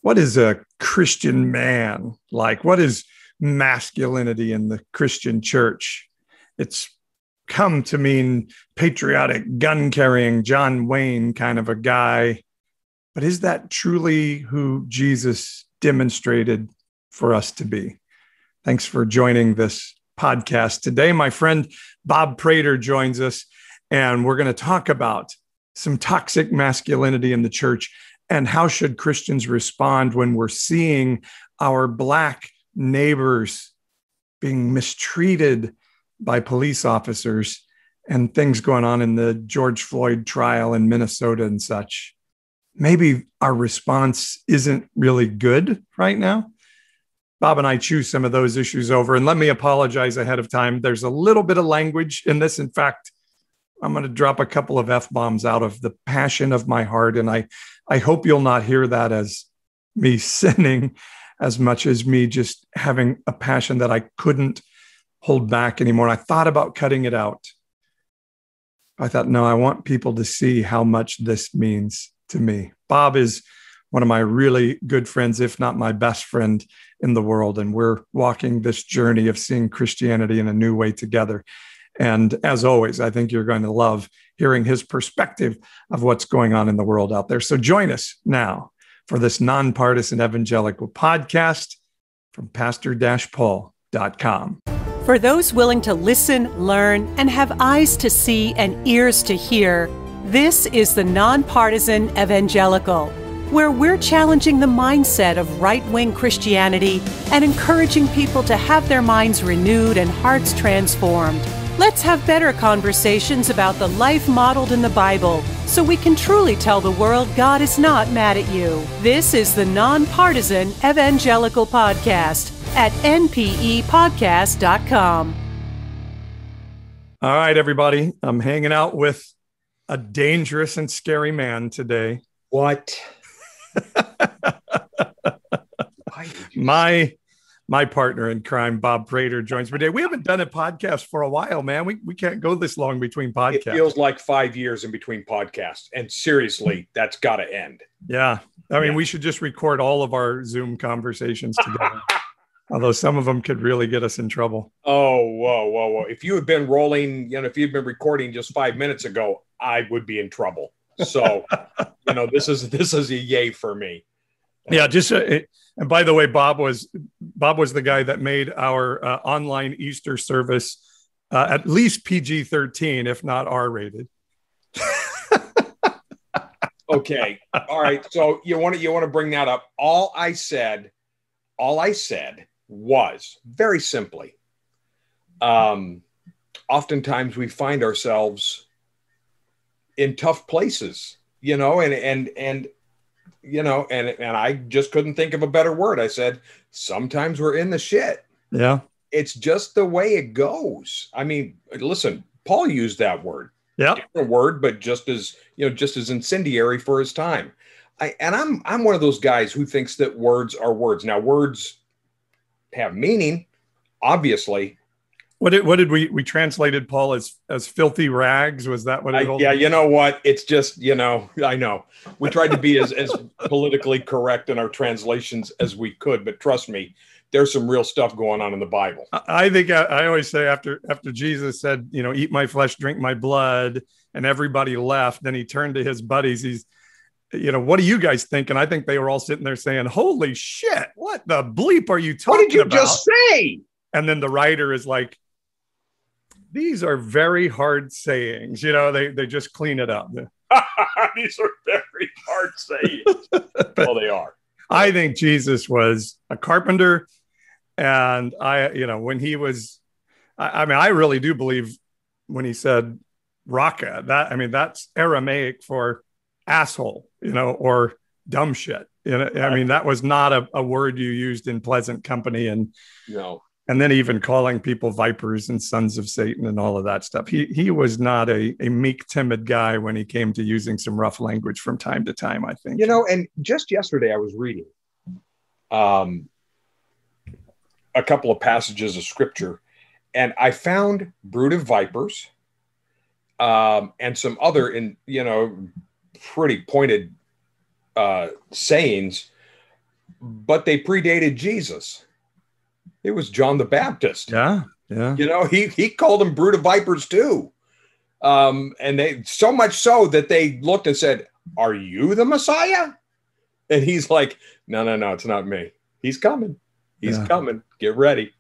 what is a Christian man like? What is masculinity in the Christian church? It's come to mean patriotic, gun-carrying John Wayne kind of a guy. But is that truly who Jesus demonstrated for us to be? Thanks for joining this podcast today. My friend Bob Prater joins us, and we're going to talk about some toxic masculinity in the church and how should Christians respond when we're seeing our Black neighbors being mistreated by police officers and things going on in the George Floyd trial in Minnesota and such. Maybe our response isn't really good right now. Bob and I choose some of those issues over, and let me apologize ahead of time. There's a little bit of language in this. In fact, I'm going to drop a couple of F-bombs out of the passion of my heart, and I hope you'll not hear that as me sinning as much as me just having a passion that I couldn't hold back anymore. I thought about cutting it out. I thought, no, I want people to see how much this means to me. Bob is one of my really good friends, if not my best friend in the world. And we're walking this journey of seeing Christianity in a new way together. And as always, I think you're going to love hearing his perspective of what's going on in the world out there. So join us now for this nonpartisan evangelical podcast from pastor-paul.com. For those willing to listen, learn, and have eyes to see and ears to hear, this is the Nonpartisan Evangelical, where we're challenging the mindset of right-wing Christianity and encouraging people to have their minds renewed and hearts transformed. Let's have better conversations about the life modeled in the Bible so we can truly tell the world God is not mad at you. This is the Nonpartisan Evangelical Podcast at npepodcast.com. All right, everybody. I'm hanging out with a dangerous and scary man today. What? My partner in crime, Bob Prater, joins me today. We haven't done a podcast for a while, man. We can't go this long between podcasts. It feels like 5 years in between podcasts. And seriously, that's got to end. Yeah. I mean, we should just record all of our Zoom conversations together. Although some of them could really get us in trouble. Oh, whoa. If you had been rolling, if you'd been recording just 5 minutes ago, I would be in trouble. So, this is a yay for me. Yeah, and by the way, Bob was the guy that made our online Easter service at least PG-13, if not R-rated. Okay, all right. So you want to bring that up? All I said was very simply. Oftentimes we find ourselves in tough places, and I just couldn't think of a better word. I said, sometimes we're in the shit. Yeah. It's just the way it goes. I mean, listen, Paul used that word. Yeah. Different word, but just as incendiary for his time. I'm one of those guys who thinks that words are words. Now, words have meaning, obviously. What did we translated Paul as filthy rags? Was that what it Yeah, you know what? It's just, I know. We tried to be as politically correct in our translations as we could, but trust me, there's some real stuff going on in the Bible. I think I always say after Jesus said, eat my flesh, drink my blood, and everybody left, then he turned to his buddies. What do you guys think? And I think they were all sitting there saying, holy shit, what the bleep are you talking about? What did you just say? And then the writer is like, these are very hard sayings. They just clean it up. These are very hard sayings. Well, they are. I think Jesus was a carpenter. And when he was, I really do believe when he said raka, that's Aramaic for asshole, or dumb shit. That was not a word you used in pleasant company. And no. And then even calling people vipers and sons of Satan and all of that stuff. He was not a meek, timid guy when he came to using some rough language from time to time, I think. And just yesterday I was reading a couple of passages of scripture, and I found brood of vipers and some other, pretty pointed sayings but they predated Jesus. It was John the Baptist. Yeah. Yeah. You know, he called them brood of vipers too. And they, so much so that they looked and said, "Are you the Messiah?" And he's like, no, it's not me. He's coming. He's coming. Get ready.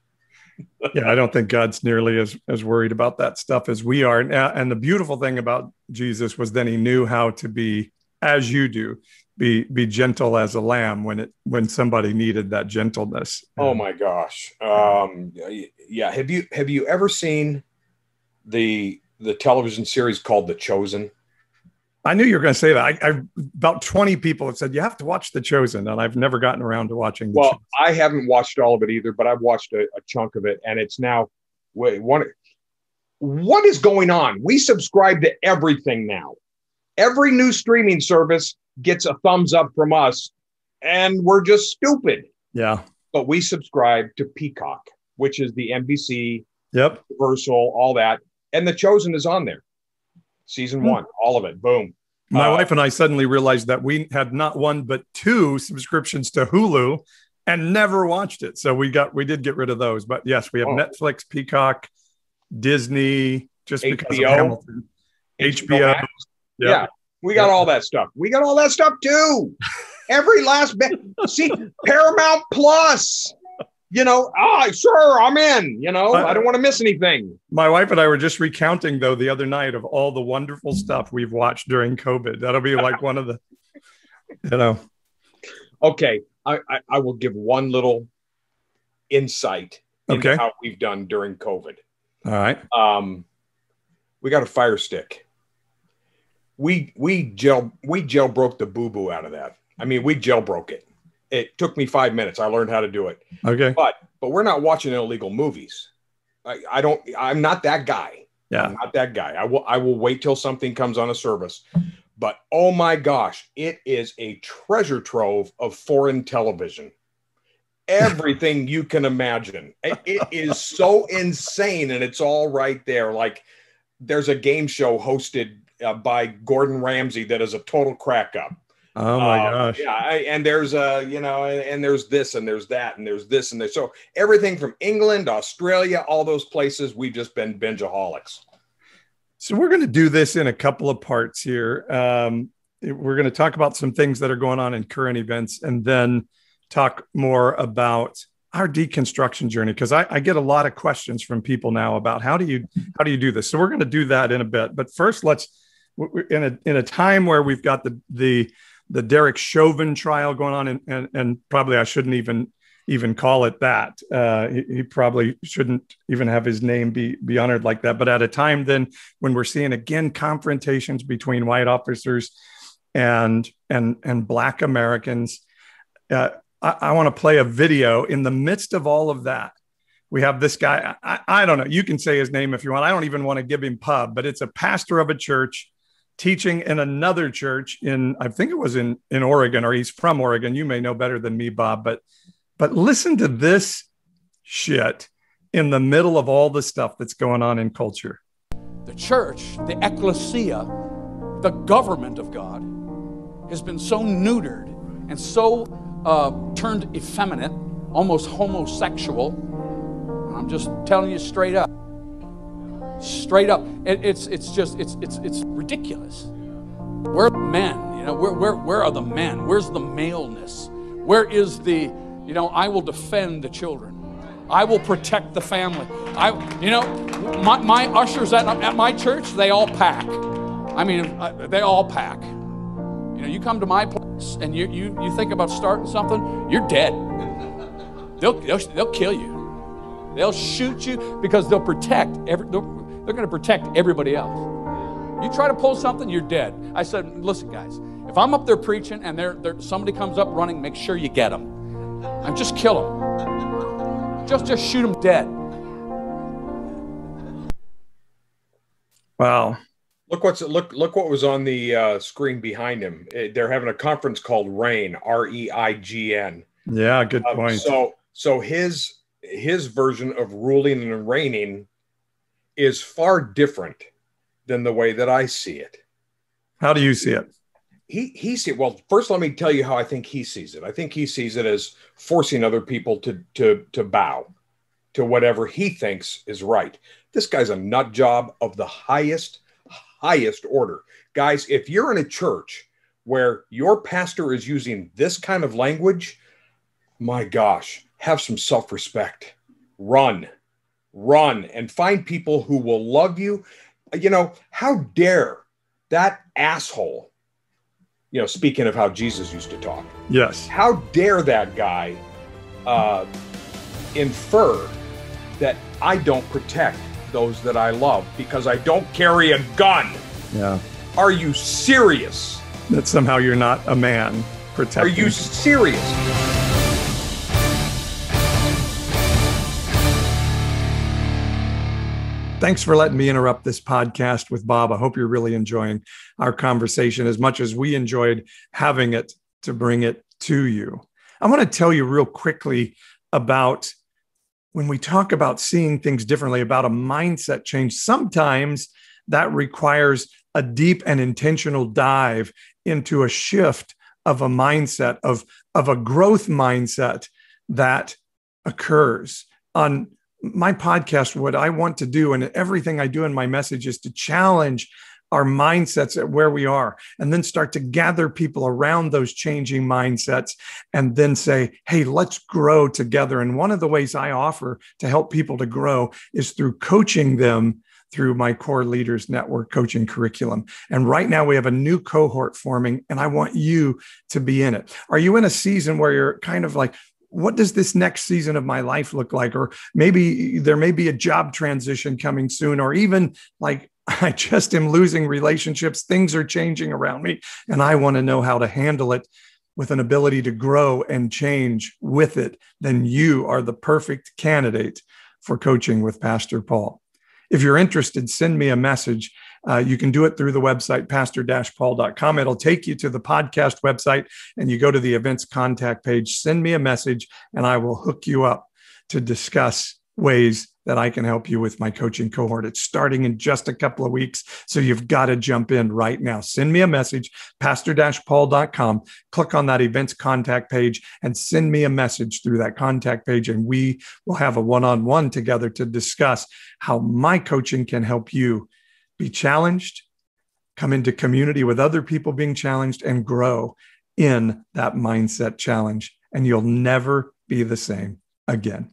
Yeah, I don't think God's nearly as worried about that stuff as we are. And the beautiful thing about Jesus was then he knew how to be, as you do, be gentle as a lamb when somebody needed that gentleness. Oh my gosh. Yeah. Have you ever seen the television series called The Chosen? I knew you were going to say that. I about 20 people have said you have to watch The Chosen, and I've never gotten around to watching The Chosen. I haven't watched all of it either, but I've watched a chunk of it, and it's now what is going on? We subscribe to everything now. Every new streaming service gets a thumbs up from us, and we're just stupid. Yeah. But we subscribe to Peacock, which is the NBC, Universal, all that, and The Chosen is on there. Season 1, all of it. Boom. My wife and I suddenly realized that we had not one, but 2 subscriptions to Hulu and never watched it. So we did get rid of those. But yes, we have Netflix, Peacock, Disney, just because of Hamilton. HBO. Yeah. We got all that stuff. We got all that stuff too. Every last bit. See, Paramount Plus. You know, sure, I'm in. You know, I don't want to miss anything. My wife and I were just recounting, though, the other night of all the wonderful stuff we've watched during COVID. That'll be like one of the, you know. Okay, I will give one little insight into how we've done during COVID. All right. We got a Fire Stick. We jailbroke the boo-boo out of that. I mean, we jailbroke it. It took me 5 minutes. I learned how to do it. Okay. But we're not watching illegal movies. I'm not that guy. Yeah. I'm not that guy. I will wait till something comes on a service. But oh my gosh, it is a treasure trove of foreign television. Everything you can imagine. It is so insane, and it's all right there. Like, there's a game show hosted by Gordon Ramsay that is a total crack up. Oh my gosh. Yeah. And there's and there's this and there's that and there's this and there's so everything from England, Australia, all those places, we've just been bingeaholics. So we're going to do this in a couple of parts here. We're going to talk about some things that are going on in current events, and then talk more about our deconstruction journey, because I get a lot of questions from people now about how do you do this. So we're going to do that in a bit. But first, let's in a time where we've got the Derek Chauvin trial going on, and probably I shouldn't even call it that. He probably shouldn't even have his name be honored like that. But at a time then when we're seeing again confrontations between white officers and Black Americans, I want to play a video in the midst of all of that. We have this guy. I don't know. You can say his name if you want. I don't even want to give him pub, but it's a pastor of a church teaching in another church I think it was in Oregon, or he's from Oregon. You may know better than me, Bob, but listen to this shit in the middle of all the stuff that's going on in culture. The church, the ecclesia, the government of God has been so neutered and so turned effeminate, almost homosexual. And I'm just telling you straight up. Straight up, it's ridiculous. Where are the men? You know, where are the men? Where's the maleness? Where is the, I will defend the children. I will protect the family. My ushers at my church, they all pack. I mean, they all pack. You come to my place and you think about starting something, you're dead. They'll kill you. They'll shoot you because they'll protect they're going to protect everybody else. You try to pull something, you're dead. I said, listen, guys, if I'm up there preaching and somebody comes up running, make sure you get them. Just kill them. Just shoot them dead. Wow. Look what was on the screen behind him. They're having a conference called REIGN, REIGN. Yeah, good point. So his version of ruling and reigning is far different than the way that I see it. How do you see it? he sees, well, first let me tell you how I think he sees it. I think he sees it as forcing other people to bow to whatever he thinks is right. This guy's a nut job of the highest order. Guys, if you're in a church where your pastor is using this kind of language, my gosh, have some self-respect. Run and find people who will love you. You know, how dare that asshole, you know, speaking of how Jesus used to talk. Yes. How dare that guy infer that I don't protect those that I love because I don't carry a gun. Yeah. Are you serious? That somehow you're not a man protecting. Are you serious? Thanks for letting me interrupt this podcast with Bob. I hope you're really enjoying our conversation as much as we enjoyed having it to bring it to you. I want to tell you real quickly about when we talk about seeing things differently, about a mindset change. Sometimes that requires a deep and intentional dive into a shift of a mindset, of a growth mindset that occurs. On my podcast, what I want to do and everything I do in my message is to challenge our mindsets at where we are and then start to gather people around those changing mindsets and then say, hey, let's grow together. And one of the ways I offer to help people to grow is through coaching them through my Core Leaders Network coaching curriculum. And right now we have a new cohort forming and I want you to be in it. Are you in a season where you're kind of like, what does this next season of my life look like? Or maybe there may be a job transition coming soon, or even like I just am losing relationships. Things are changing around me and I want to know how to handle it with an ability to grow and change with it. Then you are the perfect candidate for coaching with Pastor Paul. If you're interested, send me a message. You can do it through the website, pastor-paul.com. It'll take you to the podcast website and you go to the events contact page, send me a message and I will hook you up to discuss ways that I can help you with my coaching cohort. It's starting in just a couple of weeks, so you've got to jump in right now. Send me a message, pastor-paul.com, click on that events contact page and send me a message through that contact page. And we will have a one-on-one together to discuss how my coaching can help you be challenged, come into community with other people being challenged, and grow in that mindset challenge. And you'll never be the same again.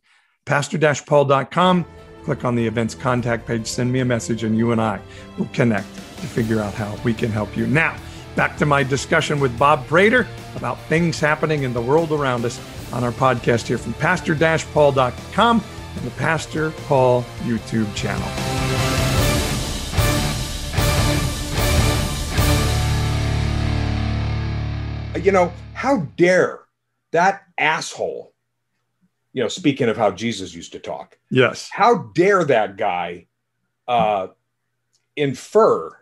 Pastor-paul.com, click on the events contact page, send me a message, and you and I will connect to figure out how we can help you. Now, back to my discussion with Bob Prater about things happening in the world around us on our podcast here from pastor-paul.com and the Pastor Paul YouTube channel. You know, how dare that asshole, you know, speaking of how Jesus used to talk. Yes. How dare that guy infer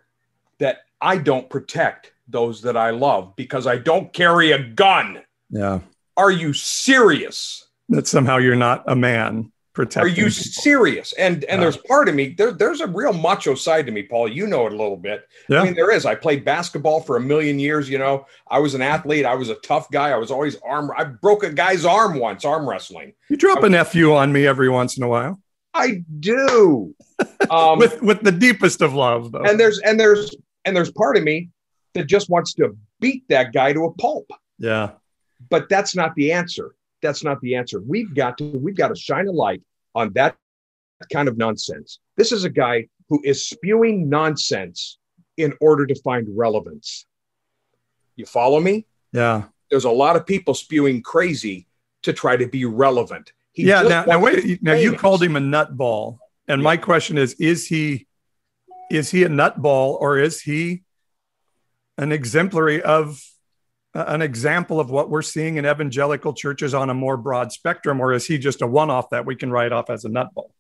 that I don't protect those that I love because I don't carry a gun? Yeah. Are you serious? That somehow you're not a man protecting Are you people. serious? And there's part of me, there's a real macho side to me, Paul. You know it a little bit. Yeah. I mean, there is. I played basketball for a million years. You know, I was an athlete. I was a tough guy. I was always I broke a guy's arm once, arm wrestling. You drop an FU on me every once in a while. I do. With the deepest of love, though. And there's part of me that just wants to beat that guy to a pulp. Yeah. But that's not the answer. That's not the answer. We've got to shine a light on that kind of nonsense. This is a guy who is spewing nonsense in order to find relevance. You follow me? Yeah. There's a lot of people spewing crazy to try to be relevant. Now wait. Now you called him a nutball, and my question is he a nutball, or is he an exemplary of an example of what we're seeing in evangelical churches on a more broad spectrum, or is he just a one-off that we can write off as a nutball?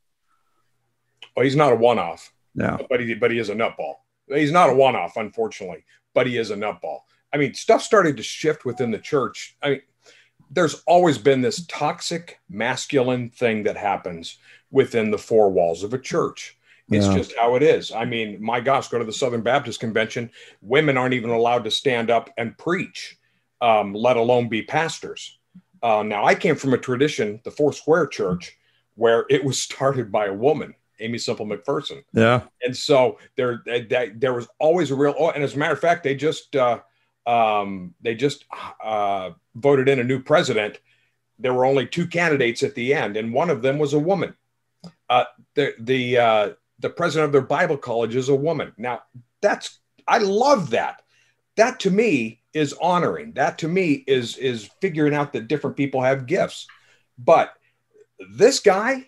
Well, he's not a one-off. No, but he is a nutball. He's not a one-off, unfortunately, but he is a nutball. I mean, stuff started to shift within the church. I mean, there's always been this toxic masculine thing that happens within the four walls of a church. It's just how it is. I mean, my gosh, go to the Southern Baptist Convention. Women aren't even allowed to stand up and preach, let alone be pastors. Now, I came from a tradition, the Four Square Church, where it was started by a woman, Amy Semple McPherson. Yeah. And so there was always a real, and as a matter of fact, they just voted in a new president. There were only 2 candidates at the end, and one of them was a woman. The president of their Bible college is a woman. Now, I love that. That to me is honoring. That to me is figuring out that different people have gifts. But this guy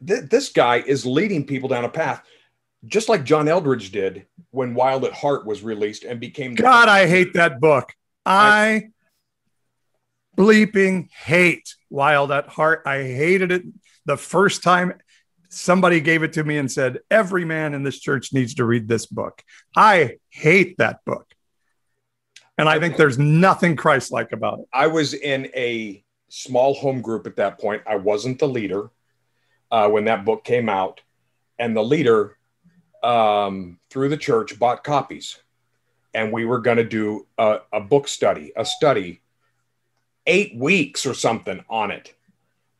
is leading people down a path, just like John Eldredge did when Wild at Heart was released and became. God, I hate that book. I bleeping hate Wild at Heart. I hated it the first time somebody gave it to me and said, every man in this church needs to read this book. I hate that book. And I think there's nothing Christ-like about it. I was in a small home group at that point. I wasn't the leader when that book came out. And the leader, through the church, bought copies. And we were going to do a book study, 8 weeks or something on it.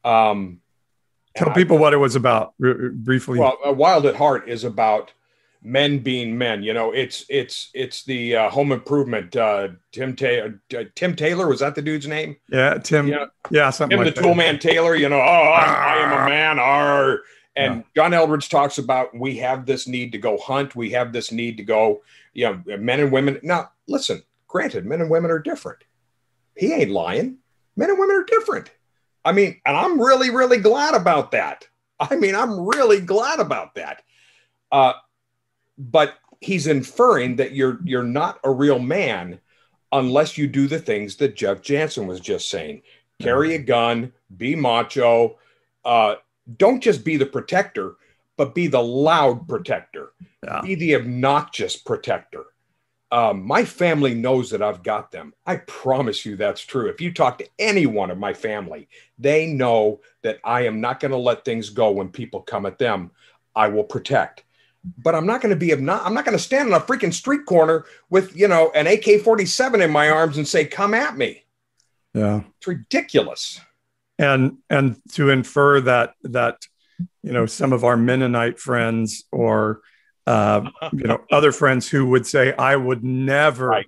Tell people what it was about briefly. Well, Wild at Heart is about men being men. You know, it's the home improvement. Tim Taylor, was that the dude's name? Yeah, Tim. Yeah, something Tim like the that. Toolman Taylor. You know, I am a man. And John Eldredge talks about we have this need to go hunt. We have this need to go. You know, men and women. Now, listen. Granted, men and women are different. He ain't lying. Men and women are different. I mean, and I'm really, really glad about that. I'm really glad about that. But he's inferring that you're not a real man unless you do the things that Jeff Jansen was just saying. Carry a gun, be macho. Don't just be the protector, but be the loud protector. Yeah. Be the obnoxious protector. My family knows that I've got them. I promise you that's true. If you talk to anyone of my family, they know that I am not going to let things go when people come at them. I will protect. But I'm not going to I'm not going to stand on a freaking street corner with, you know, an AK-47 in my arms and say, come at me. Yeah. It's ridiculous. And to infer that, you know, some of our Mennonite friends or other friends who would say, I would never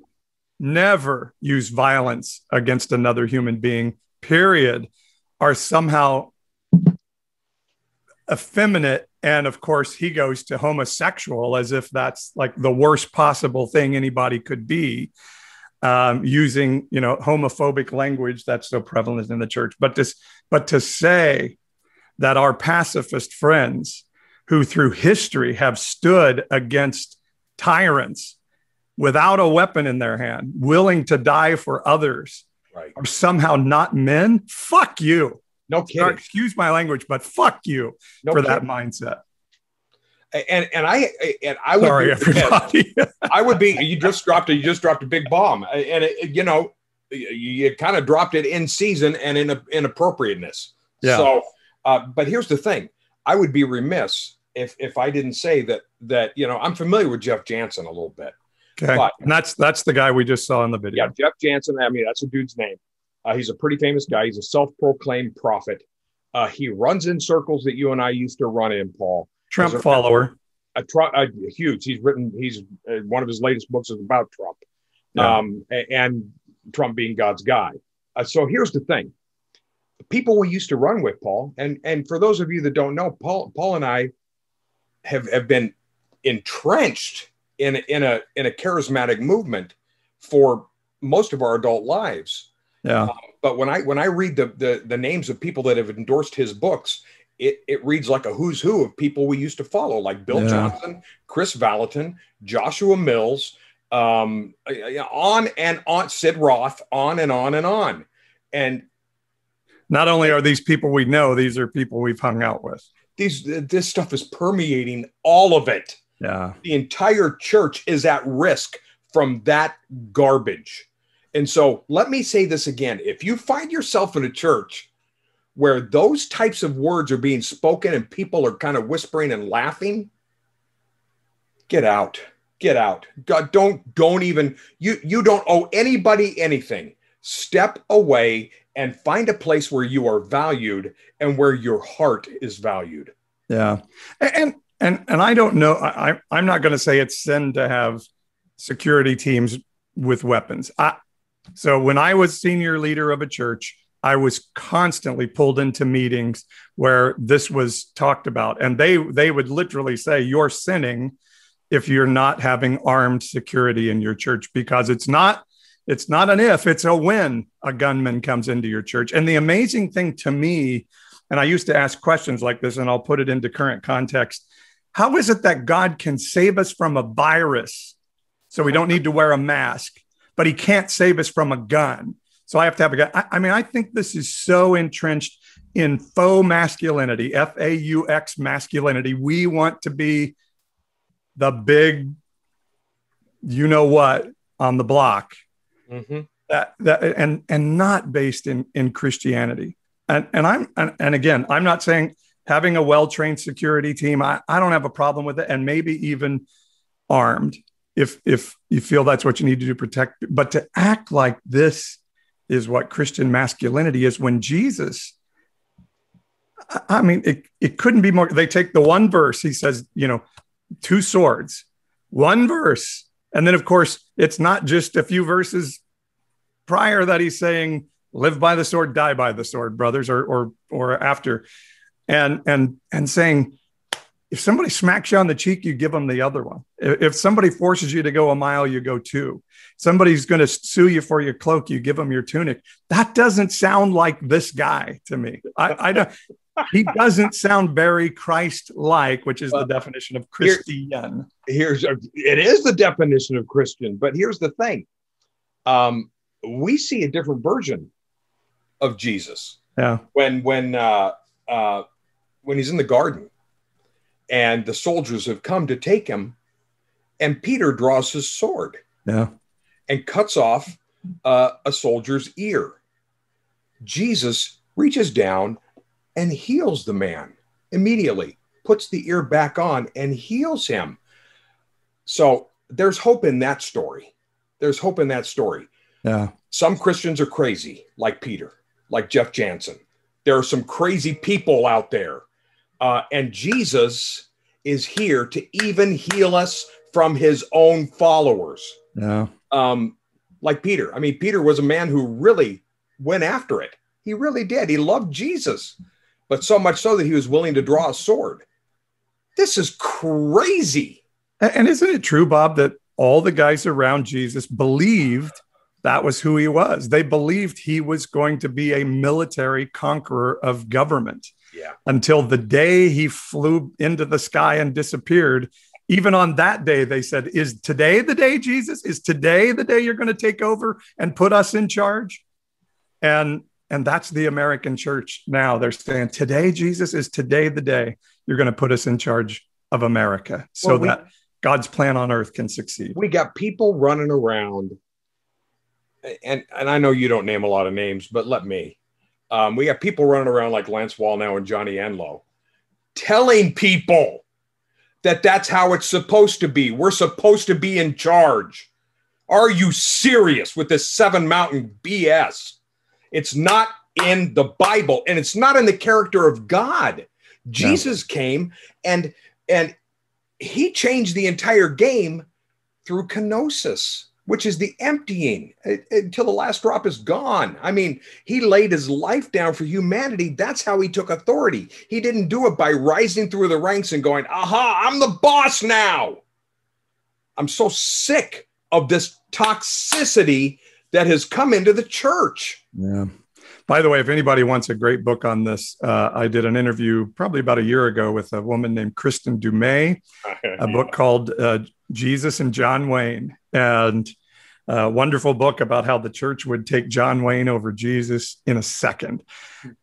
use violence against another human being, period, are somehow effeminate. And of course, he goes to homosexual as if that's like the worst possible thing anybody could be, using, you know, homophobic language that's so prevalent in the church. But to say that our pacifist friends who through history have stood against tyrants without a weapon in their hand, willing to die for others, are somehow not men? Fuck you. No kidding. Excuse my language, but fuck you for that mindset. And I would sorry, everybody. I would be. You just dropped a big bomb, and you kind of dropped it in season and in inappropriateness. Yeah. So, but here's the thing: I would be remiss if I didn't say that you know, I'm familiar with Jeff Jansen a little bit. Okay, but, and that's the guy we just saw in the video. Yeah, Jeff Jansen. I mean, that's a dude's name. He's a pretty famous guy. He's a self-proclaimed prophet. He runs in circles that you and I used to run in, Paul. Trump follower. Huge. He's one of his latest books is about Trump, and Trump being God's guy. So here's the thing: the people we used to run with, Paul, and for those of you that don't know, Paul and I have been entrenched in a charismatic movement for most of our adult lives. Yeah. But when I read the names of people that have endorsed his books, it reads like a who's who of people we used to follow, like Bill Johnson, Chris Valentin, Joshua Mills, on and on, Sid Roth, on and on and on. And not only are these people we know, these are people we've hung out with. This stuff is permeating all of it. Yeah. The entire church is at risk from that garbage. And so let me say this again. If you find yourself in a church where those types of words are being spoken and people are kind of whispering and laughing, get out. Get out. God, don't even, you don't owe anybody anything. Step away and find a place where you are valued and where your heart is valued. Yeah. And I don't know, I'm not going to say it's sin to have security teams with weapons. So when I was senior leader of a church, I was constantly pulled into meetings where this was talked about, and they would literally say, you're sinning if you're not having armed security in your church, because it's not an if, it's a when a gunman comes into your church. And the amazing thing to me, and I used to ask questions like this, and I'll put it into current context. How is it that God can save us from a virus so we don't need to wear a mask, but he can't save us from a gun? So I have to have a gun. I mean, I think this is so entrenched in faux masculinity, FAUX masculinity. We want to be the big, you know what, on the block. Mm-hmm. And not based in Christianity. And again, I'm not saying having a well-trained security team, I don't have a problem with it, and maybe even armed if you feel that's what you need to do to protect. But to act like this is what Christian masculinity is, when Jesus, I mean, it couldn't be more. They take the one verse, he says, 2 swords, one verse. And then, of course, it's not just a few verses prior that he's saying, live by the sword, die by the sword, brothers, or after. And saying, if somebody smacks you on the cheek, you give them the other one. If somebody forces you to go a mile, you go 2. Somebody's going to sue you for your cloak, you give them your tunic. That doesn't sound like this guy to me. I don't. He doesn't sound very Christ-like, which is the definition of Christian. It is the definition of Christian, but here's the thing. We see a different version of Jesus. Yeah. When he's in the garden and the soldiers have come to take him, and Peter draws his sword. Yeah. And cuts off a soldier's ear. Jesus reaches down and heals the man immediately, puts the ear back on and heals him. So there's hope in that story. There's hope in that story. Yeah. Some Christians are crazy, like Peter, like Jeff Jansen. There are some crazy people out there. And Jesus is here to even heal us from his own followers. Yeah. Like Peter. I mean, Peter was a man who really went after it. He really did. He loved Jesus, but so much so that he was willing to draw a sword. This is crazy. And isn't it true, Bob, that all the guys around Jesus believed that was who he was? They believed he was going to be a military conqueror of government. Yeah. Until the day he flew into the sky and disappeared. Even on that day, they said, is today the day, Jesus? Is today the day you're going to take over and put us in charge? And that's the American church now. They're saying, today, Jesus, is today the day you're going to put us in charge of America so that God's plan on earth can succeed. We got people running around, and I know you don't name a lot of names, but let me. We got people running around like Lance Wallnau and Johnny Enlow, telling people that that's how it's supposed to be. We're supposed to be in charge. Are you serious with this 7 Mountain BS? It's not in the Bible, and it's not in the character of God. Jesus came and he changed the entire game through kenosis, which is the emptying until the last drop is gone. I mean, he laid his life down for humanity. That's how he took authority. He didn't do it by rising through the ranks and going, aha, I'm the boss now. I'm so sick of this toxicity that has come into the church. Yeah. By the way, if anybody wants a great book on this, I did an interview probably about a year ago with a woman named Kristen Dumais, a book called Jesus and John Wayne, and a wonderful book about how the church would take John Wayne over Jesus in a second.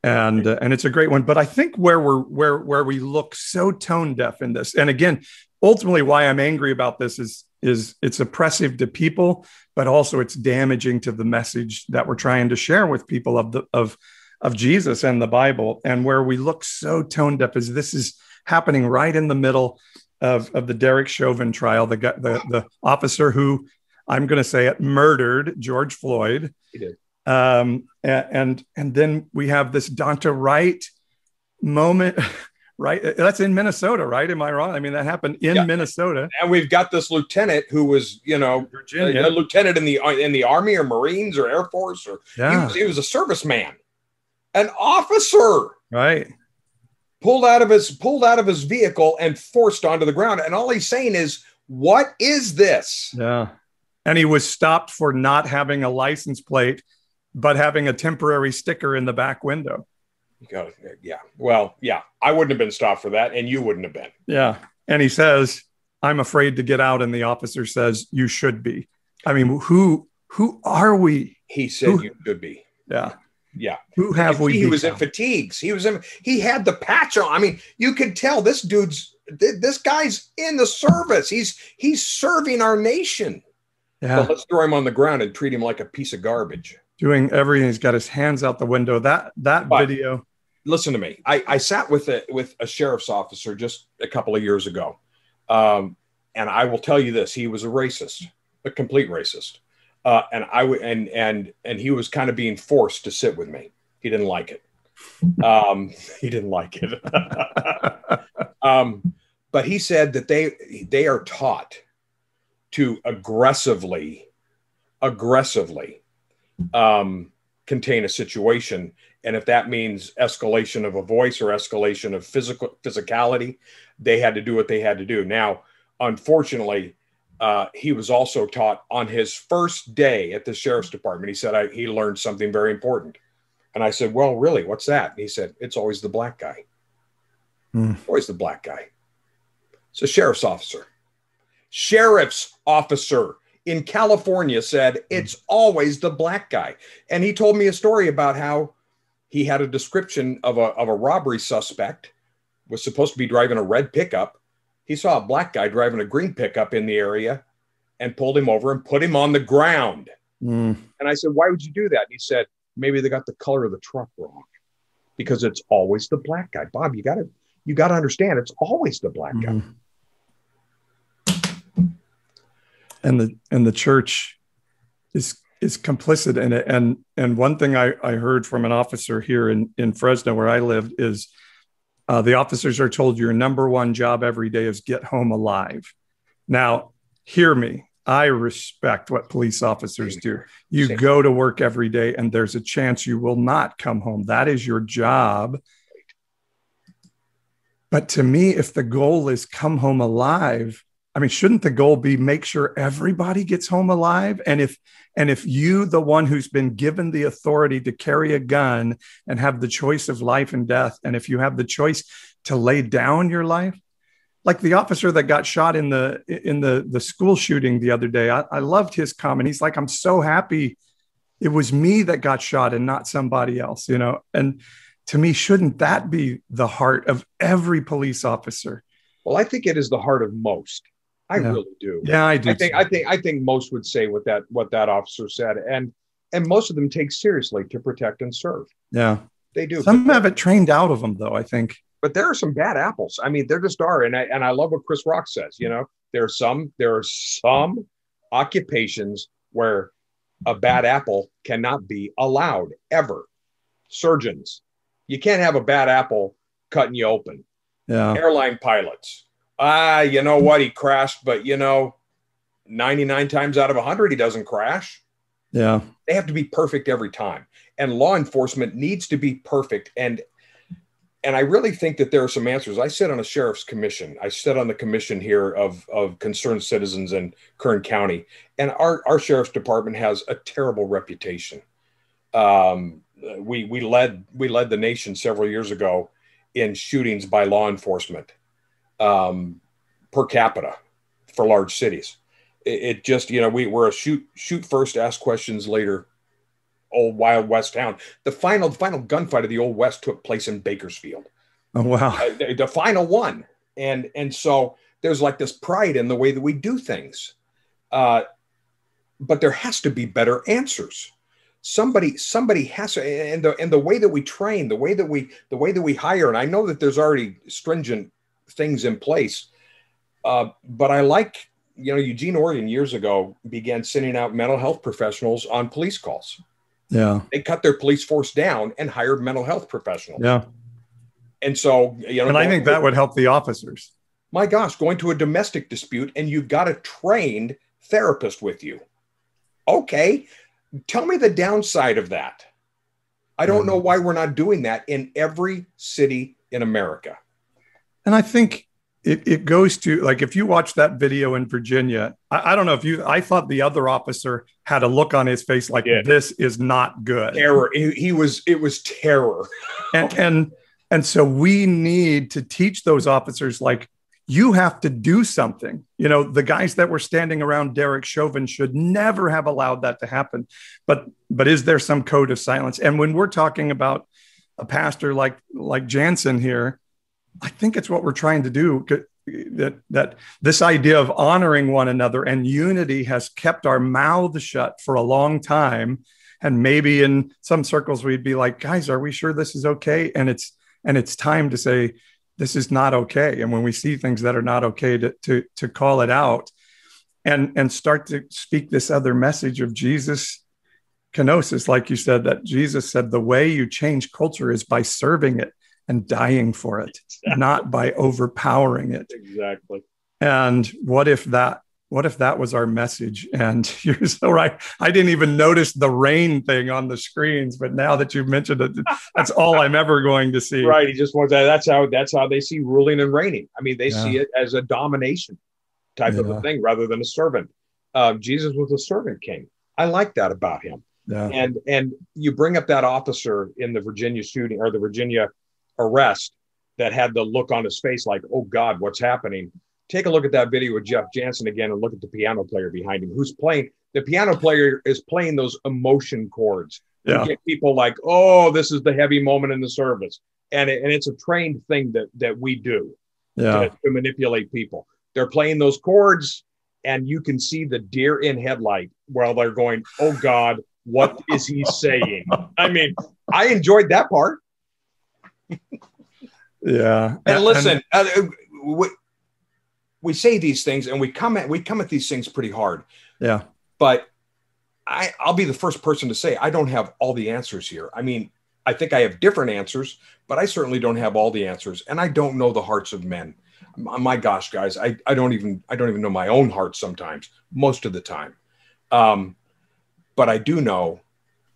And it's a great one. But I think where we look so tone deaf in this, and again, ultimately why I'm angry about this is it's oppressive to people, but also it's damaging to the message that we're trying to share with people of of Jesus and the Bible. And where we look so tone deaf is this is happening right in the middle of the Derek Chauvin trial, the officer who, I'm going to say it, murdered George Floyd. He did. And then we have this Donta Wright moment, right? That's in Minnesota, right? Am I wrong? I mean, that happened in Minnesota. And we've got this lieutenant who was, Virginia, a lieutenant in the Army or Marines or Air Force, or he was a serviceman, an officer, right? Pulled out of his vehicle and forced onto the ground. And all he's saying is, "What is this?" Yeah. And he was stopped for not having a license plate, but having a temporary sticker in the back window. Yeah. Well, yeah, I wouldn't have been stopped for that. And you wouldn't have been. Yeah. And he says, "I'm afraid to get out." And the officer says, "You should be." I mean, who are we? He said, "You should be." Yeah. Yeah. Who have we? He was in fatigues. He had the patch on. I mean, you could tell this guy's in the service. He's serving our nation. Yeah. But let's throw him on the ground and treat him like a piece of garbage. Doing everything. He's got his hands out the window. But video. Listen to me. I sat with a sheriff's officer just a couple of years ago. And I will tell you this, he was a racist, a complete racist. And he was kind of being forced to sit with me. He didn't like it. He didn't like it. But he said that they are taught to aggressively contain a situation. And if that means escalation of a voice or escalation of physicality, they had to do what they had to do. Now, unfortunately, he was also taught on his first day at the sheriff's department. He said he learned something very important. And I said, "Well, really, what's that?" And he said, "It's always the black guy. Always the black guy." It's a sheriff's officer. Sheriff's officer in California said, "It's always the black guy." And he told me a story about how he had a description of a robbery suspect, was supposed to be driving a red pickup. He saw a black guy driving a green pickup in the area and pulled him over and put him on the ground. And I said, "Why would you do that?" And he said, "Maybe they got the color of the truck wrong, because it's always the black guy." Bob, you got to understand, it's always the black guy. And the church is complicit in it. And one thing I heard from an officer here in Fresno, where I lived, is the officers are told your number one job every day is get home alive. Now, hear me. I respect what police officers do. You go to work every day and there's a chance you will not come home. That is your job. But to me, if the goal is come home alive, I mean, shouldn't the goal be make sure everybody gets home alive? And if you, the one who's been given the authority to carry a gun and have the choice of life and death, and if you have the choice to lay down your life, like the officer that got shot in the school shooting the other day, I loved his comment. He's like, "I'm so happy it was me that got shot and not somebody else," And to me, shouldn't that be the heart of every police officer? Well, I think it is the heart of most. I really do. Yeah, I do. I think most would say what that officer said, and most of them take seriously to protect and serve. Yeah, they do. Some have it trained out of them, though, I think. But there are some bad apples. I mean, there just are, and I love what Chris Rock says. There are some occupations where a bad apple cannot be allowed ever. Surgeons, you can't have a bad apple cutting you open. Yeah. Airline pilots. You know what? He crashed, but 99 times out of 100, he doesn't crash. Yeah. They have to be perfect every time. And law enforcement needs to be perfect. And I really think that there are some answers. I sit on a sheriff's commission. I sit on the commission here of concerned citizens in Kern County. And our sheriff's department has a terrible reputation. We led the nation several years ago in shootings by law enforcement. Per capita for large cities. It just, we're a shoot first, ask questions later, old Wild West town. The final gunfight of the Old West took place in Bakersfield. Oh, wow. The final one. And so there's like this pride in the way that we do things. But there has to be better answers. somebody has to, and the way that we train, the way that we hire, and I know that there's already stringent things in place, but I like, Eugene, Oregon years ago began sending out mental health professionals on police calls. Yeah. They cut their police force down and hired mental health professionals. Yeah. And so, and I think that would help the officers. My gosh, going to a domestic dispute and you've got a trained therapist with you. Okay. Tell me the downside of that. I don't know why we're not doing that in every city in America. And I think it goes to, like, if you watch that video in Virginia, I don't know if I thought the other officer had a look on his face like, this is not good. Terror. It was terror. And so we need to teach those officers, like, you have to do something. The guys that were standing around Derek Chauvin should never have allowed that to happen. But is there some code of silence? And when we're talking about a pastor like Jansen here, I think it's what we're trying to do. That this idea of honoring one another and unity has kept our mouths shut for a long time. And maybe in some circles we'd be like, guys, are we sure this is okay? And it's time to say, this is not okay. And when we see things that are not okay, to call it out and start to speak this other message of Jesus kenosis, like you said, that Jesus said, the way you change culture is by serving it and dying for it, not by overpowering it. Exactly. And what if that was our message? And you're so right. I didn't even notice the rain thing on the screens, but now that you've mentioned it, that's all I'm ever going to see. Right. He just wants that. That's how they see ruling and reigning. I mean, they see it as a domination type of a thing rather than a servant. Jesus was a servant king. I like that about him. Yeah. And you bring up that officer in the Virginia shooting or the Virginia arrest that had the look on his face like, oh God, what's happening? Take a look at that video with Jeff Jansen again and look at the piano player behind him who's playing. The piano player is playing those emotion chords. Yeah. You get people like, oh, this is the heavy moment in the service. And it's a trained thing that we do to manipulate people. They're playing those chords and you can see the deer in headlight while they're going, oh God, what is he saying? I mean, I enjoyed that part. Yeah. And listen, we say these things and we come at these things pretty hard. Yeah. But I'll be the first person to say I don't have all the answers here. I mean, I think I have different answers, but I certainly don't have all the answers. And I don't know the hearts of men. My gosh, guys, I don't even know my own heart sometimes, most of the time. But I do know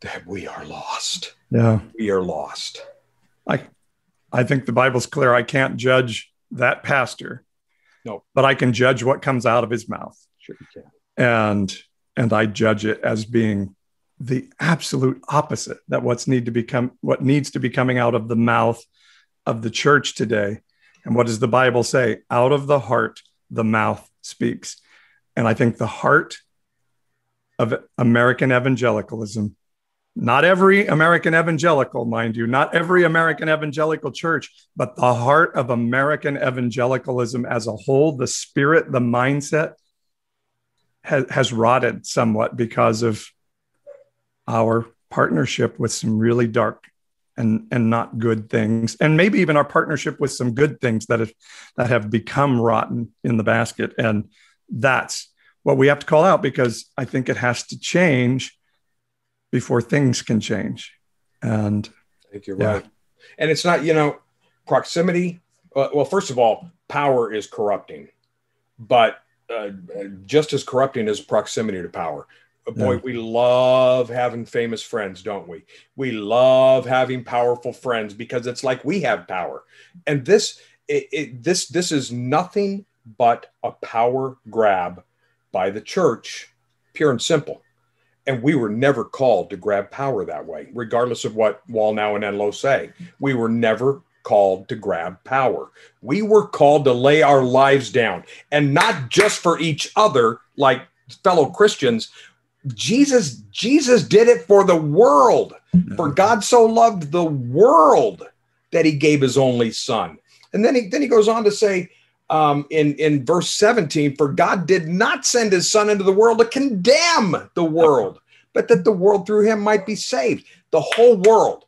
that we are lost. Yeah. We are lost. I think the Bible's clear. I can't judge that pastor. No. But I can judge what comes out of his mouth. Sure you can. And I judge it as being the absolute opposite, that what needs to be coming out of the mouth of the church today. And what does the Bible say? Out of the heart, the mouth speaks. And I think the heart of American evangelicalism, not every American evangelical, mind you, not every American evangelical church, but the heart of American evangelicalism as a whole, the spirit, the mindset has rotted somewhat because of our partnership with some really dark and not good things. And maybe even our partnership with some good things that have become rotten in the basket. And that's what we have to call out, because I think it has to change before things can change. And I think you're right. And it's not, proximity. Well, first of all, power is corrupting, but just as corrupting as proximity to power. Boy, we love having famous friends, don't we? We love having powerful friends because it's like we have power. And this is nothing but a power grab by the church, pure and simple. And we were never called to grab power that way, regardless of what Wallnow and Enlow say. We were never called to grab power. We were called to lay our lives down, and not just for each other, like fellow Christians. Jesus did it for the world. For God so loved the world that he gave his only son. And then he goes on to say in verse 17, for God did not send his son into the world to condemn the world, but that the world through him might be saved. The whole world.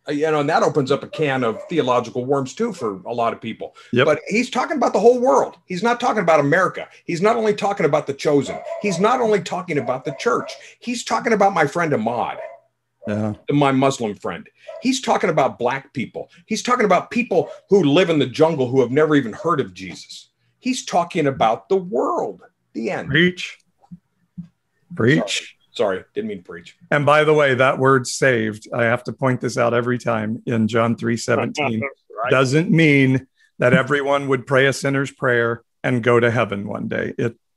And that opens up a can of theological worms too for a lot of people. Yep. But he's talking about the whole world. He's not talking about America. He's not only talking about the chosen. He's not only talking about the church. He's talking about my friend Ahmad, my Muslim friend. He's talking about Black people. He's talking about people who live in the jungle who have never even heard of Jesus. He's talking about the world. The end. Preach. Sorry, didn't mean preach. And by the way, that word saved, I have to point this out every time in John 3:17, Right. doesn't mean that everyone would pray a sinner's prayer and go to heaven one day.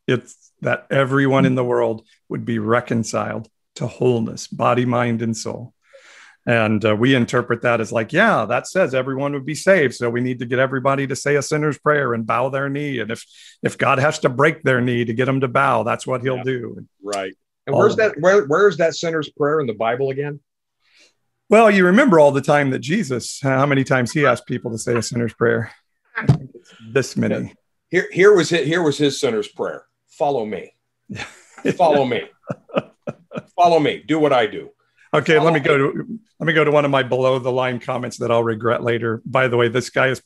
It's that everyone in the world would be reconciled to wholeness, body, mind, and soul. And we interpret that as like, yeah, that says everyone would be saved. So we need to get everybody to say a sinner's prayer and bow their knee. And if God has to break their knee to get them to bow, that's what he'll do. Right. And where's that sinner's prayer in the Bible again? Well, you remember all the time that Jesus, how many times he asked people to say a sinner's prayer? This many. Here was his sinner's prayer. Follow me. Follow me. Follow me. Do what I do. Okay, let me go to one of my below the line comments that I'll regret later. By the way, this guy is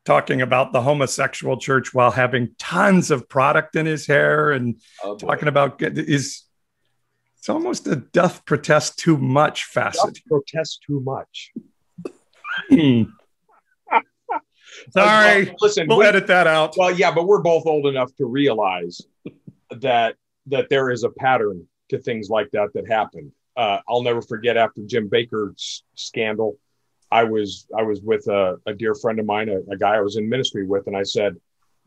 talking about the homosexual church while having tons of product in his hair and talking about it's almost a doth protest too much facet. Doth protest too much. Sorry. Well, listen, we'll edit that out. Well, yeah, but we're both old enough to realize that there is a pattern to things like that happen. I'll never forget after Jim Baker's scandal, I was with a dear friend of mine, a guy I was in ministry with, and I said,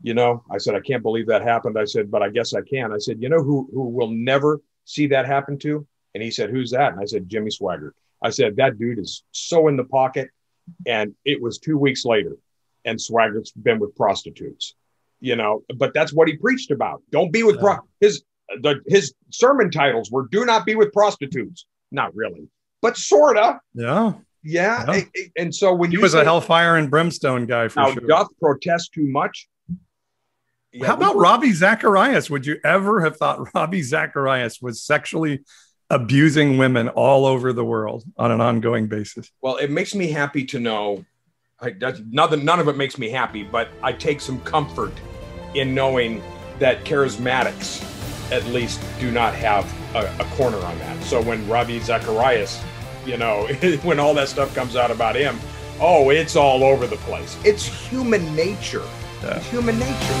I can't believe that happened. I said, but I guess I can. I said, who will never see that happen to? And he said, who's that? And I said, Jimmy Swaggart. I said, that dude is so in the pocket. And it was 2 weeks later, and Swaggart's been with prostitutes, but that's what he preached about. Don't be with his sermon titles were "Do not be with prostitutes." Not really, but sorta. Yeah. And so when he was a hellfire and brimstone guy for sure. Doth protest too much. Yeah, how about Ravi Zacharias? Would you ever have thought Ravi Zacharias was sexually abusing women all over the world on an ongoing basis? Well, it makes me happy to know. None of it makes me happy, but I take some comfort in knowing that charismatics at least do not have a corner on that. So when Ravi Zacharias, when all that stuff comes out about him, it's all over the place. It's human nature. Yeah. It's human nature.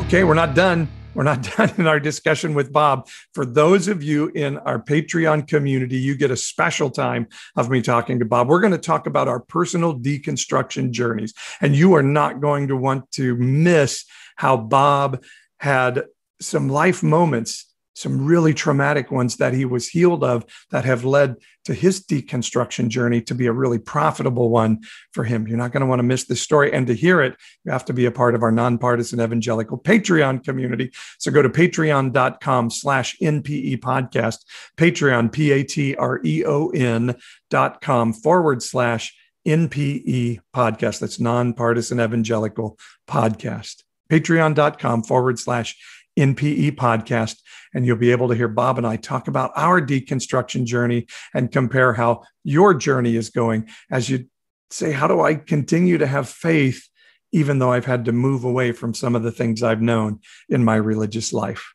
Okay, we're not done. We're not done in our discussion with Bob. For those of you in our Patreon community, you get a special time of me talking to Bob. We're going to talk about our personal deconstruction journeys, and you are not going to want to miss how Bob had some life moments, some really traumatic ones that he was healed of that have led to his deconstruction journey to be a really profitable one for him. You're not going to want to miss this story. And to hear it, you have to be a part of our nonpartisan evangelical Patreon community. So go to patreon.com/NPE podcast, Patreon, patreon.com/NPE podcast. That's nonpartisan evangelical podcast. Patreon.com/NPE podcast. And you'll be able to hear Bob and I talk about our deconstruction journey and compare how your journey is going as you say, how do I continue to have faith, even though I've had to move away from some of the things I've known in my religious life?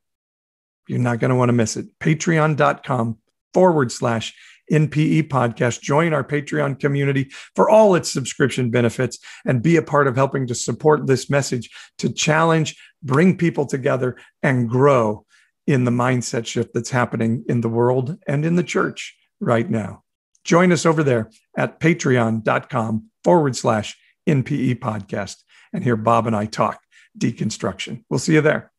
You're not going to want to miss it. Patreon.com/NPE podcast. Join our Patreon community for all its subscription benefits and be a part of helping to support this message to challenge, bring people together, and grow in the mindset shift that's happening in the world and in the church right now. Join us over there at patreon.com/NPE podcast and hear Bob and I talk deconstruction. We'll see you there.